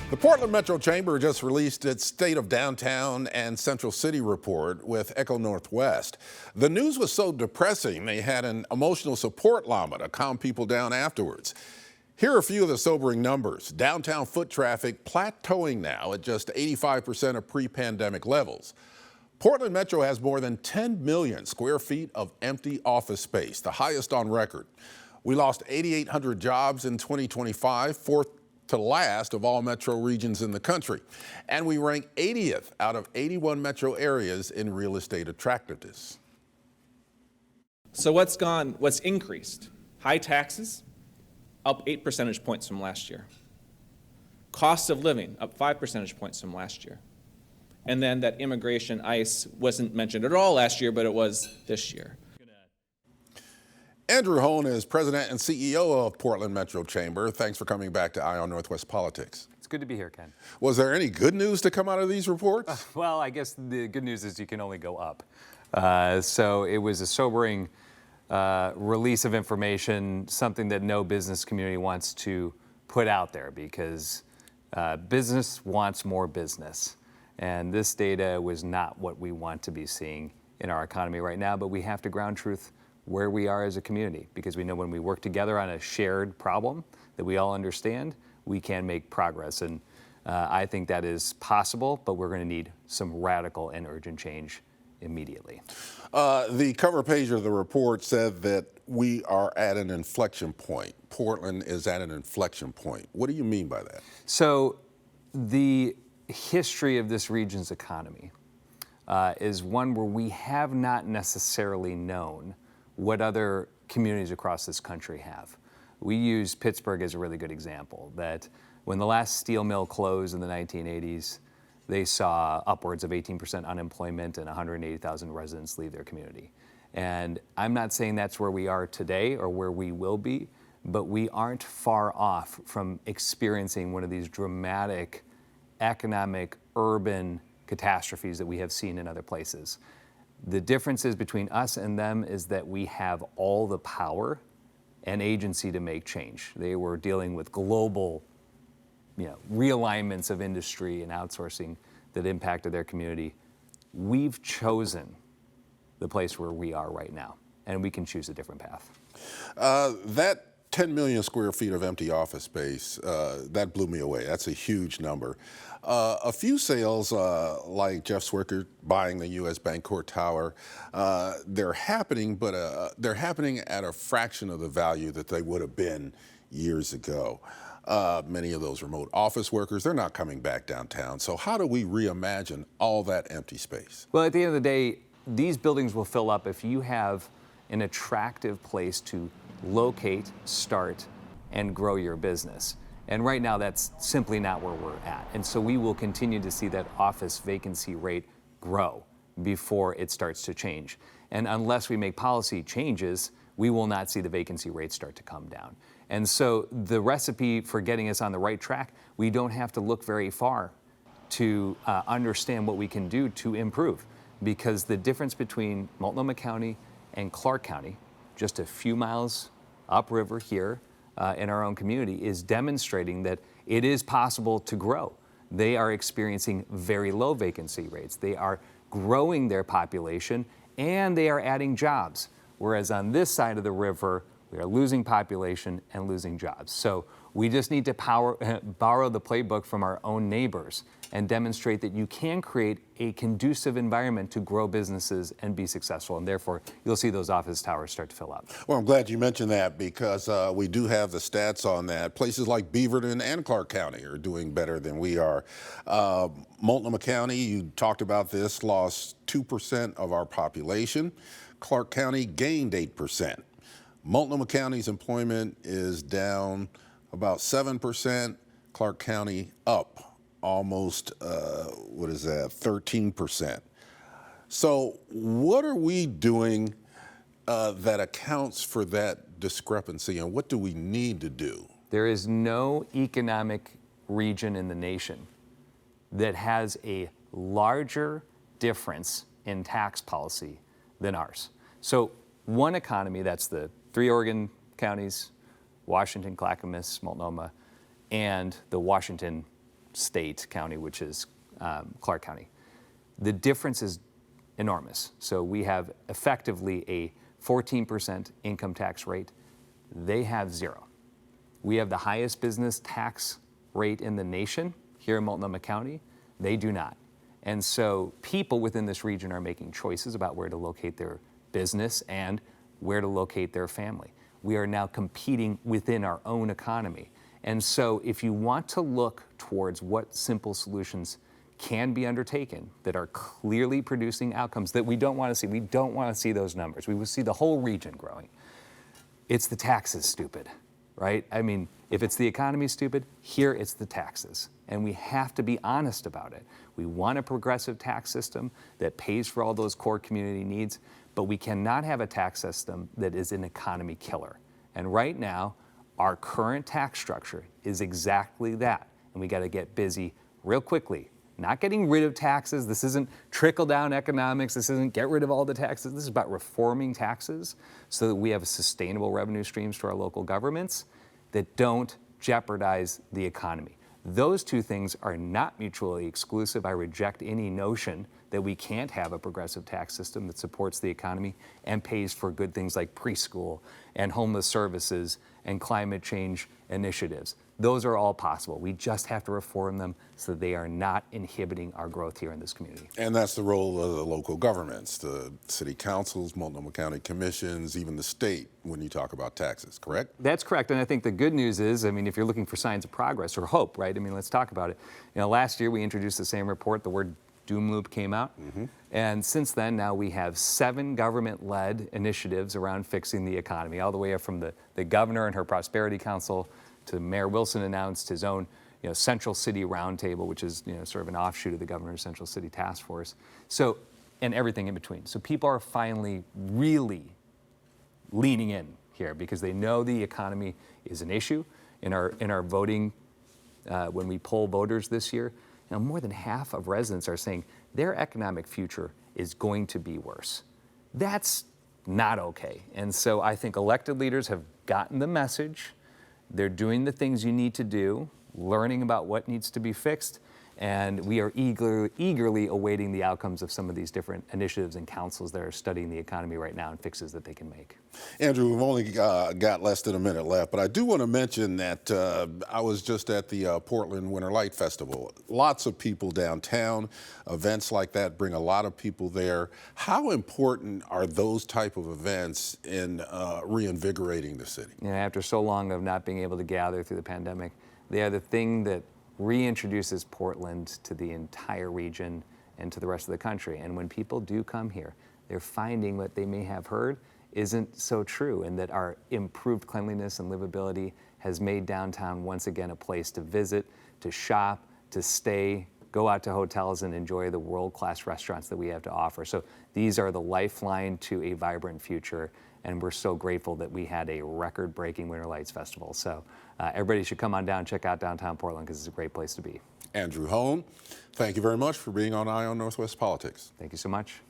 The Portland Metro Chamber just released its State of Downtown and Central City report with Echo Northwest. The news was so depressing, they had an emotional support llama to calm people down afterwards. Here are a few of the sobering numbers. Downtown foot traffic plateauing now at just 85% of pre-pandemic levels. Portland Metro has more than 10 million square feet of empty office space, the highest on record. We lost 8,800 jobs in 2025, fourth to last of all metro regions in the country. And we rank 80th out of 81 metro areas in real estate attractiveness. So what's increased? High taxes, up 8 percentage points from last year. Cost of living, up 5 percentage points from last year. And then that immigration, ICE, wasn't mentioned at all last year, but it was this year. Andrew Hoan is president and CEO of Portland Metro Chamber. Thanks for coming back to Eye on Northwest Politics. It's good to be here, Ken. Was there any good news to come out of these reports? Well, I guess the good news is you can only go up. So it was a sobering release of information, something that no business community wants to put out there because business wants more business. And this data was not what we want to be seeing in our economy right now, but we have to ground truth where we are as a community, because we know when we work together on a shared problem that we all understand, we can make progress. And I think that is possible, but we're going to need some radical and urgent change immediately. The cover page of the report said that we are at an inflection point. Portland is at an inflection point. What do you mean by that? So the history of this region's economy is one where we have not necessarily known what other communities across this country have. We use Pittsburgh as a really good example, that when the last steel mill closed in the 1980s, they saw upwards of 18% unemployment and 180,000 residents leave their community. And I'm not saying that's where we are today or where we will be, but we aren't far off from experiencing one of these dramatic economic urban catastrophes that we have seen in other places. The differences between us and them is that we have all the power and agency to make change. They were dealing with global, realignments of industry and outsourcing that impacted their community. We've chosen the place where we are right now, and we can choose a different path. That 10 million square feet of empty office space, that blew me away. That's a huge number. A few sales, like Jeff Swicker buying the U.S. Bancorp Tower, they're happening, but they're happening at a fraction of the value that they would have been years ago. Many of those remote office workers, they're not coming back downtown. So how do we reimagine all that empty space? Well, at the end of the day, these buildings will fill up if you have an attractive place to locate, start, and grow your business. And right now, that's simply not where we're at. And so we will continue to see that office vacancy rate grow before it starts to change. And unless we make policy changes, we will not see the vacancy rate start to come down. And so the recipe for getting us on the right track, we don't have to look very far to understand what we can do to improve. Because the difference between Multnomah County and Clark County, just a few miles upriver here in our own community, is demonstrating that it is possible to grow. They are experiencing very low vacancy rates. They are growing their population and they are adding jobs. Whereas on this side of the river, we are losing population and losing jobs. So we just need to borrow the playbook from our own neighbors and demonstrate that you can create a conducive environment to grow businesses and be successful. And therefore, you'll see those office towers start to fill up. Well, I'm glad you mentioned that because we do have the stats on that. Places like Beaverton and Clark County are doing better than we are. Multnomah County, you talked about this, lost 2% of our population. Clark County gained 8%. Multnomah County's employment is down about 7%. Clark County up almost, 13%. So what are we doing that accounts for that discrepancy, and what do we need to do? There is no economic region in the nation that has a larger difference in tax policy than ours. So one economy, that's the 3 Oregon counties, Washington, Clackamas, Multnomah, and the Washington state county, which is Clark County. The difference is enormous. So we have effectively a 14% income tax rate. They have 0. We have the highest business tax rate in the nation here in Multnomah County. They do not. And so people within this region are making choices about where to locate their business and where to locate their family. We are now competing within our own economy. And so if you want to look towards what simple solutions can be undertaken that are clearly producing outcomes that we don't want to see, we don't want to see those numbers. We will see the whole region growing. It's the taxes, stupid, right? I mean, if it's the economy, stupid, here it's the taxes. And we have to be honest about it. We want a progressive tax system that pays for all those core community needs, but we cannot have a tax system that is an economy killer. And right now, our current tax structure is exactly that. And we got to get busy real quickly. Not getting rid of taxes. This isn't trickle-down economics. This isn't get rid of all the taxes. This is about reforming taxes so that we have sustainable revenue streams to our local governments that don't jeopardize the economy. Those two things are not mutually exclusive. I reject any notion that we can't have a progressive tax system that supports the economy and pays for good things like preschool and homeless services and climate change initiatives. Those are all possible. We just have to reform them so that they are not inhibiting our growth here in this community. And that's the role of the local governments, the city councils, Multnomah County commissions, even the state when you talk about taxes, correct? That's correct. And I think the good news is, I mean, if you're looking for signs of progress or hope, right? I mean, let's talk about it. You know, last year we introduced the same report, the word doom loop came out. And since then, now we have 7 government-led initiatives around fixing the economy, all the way up from the governor and her Prosperity Council to Mayor Wilson announced his own, Central City Roundtable, which is, sort of an offshoot of the governor's Central City Task Force. So, and everything in between. So people are finally really leaning in here because they know the economy is an issue. In our voting, when we poll voters this year, more than half of residents are saying their economic future is going to be worse. That's not okay. And so I think elected leaders have gotten the message. They're doing the things you need to do, learning about what needs to be fixed, and we are eagerly awaiting the outcomes of some of these different initiatives and councils that are studying the economy right now and fixes that they can make. Andrew, we've only got less than a minute left, but I do want to mention that I was just at the Portland Winter Light Festival. Lots of people downtown. Events like that bring a lot of people there. How important are those type of events in reinvigorating the city? After so long of not being able to gather through the pandemic, they are the thing that reintroduces Portland to the entire region and to the rest of the country. And when people do come here, they're finding what they may have heard isn't so true, and that our improved cleanliness and livability has made downtown once again a place to visit, to shop, to stay, go out to hotels and enjoy the world-class restaurants that we have to offer. So these are the lifeline to a vibrant future, and we're so grateful that we had a record-breaking Winter Lights Festival. So everybody should come on down, check out downtown Portland, because it's a great place to be. Andrew Hoan, thank you very much for being on Eye on Northwest Politics. Thank you so much.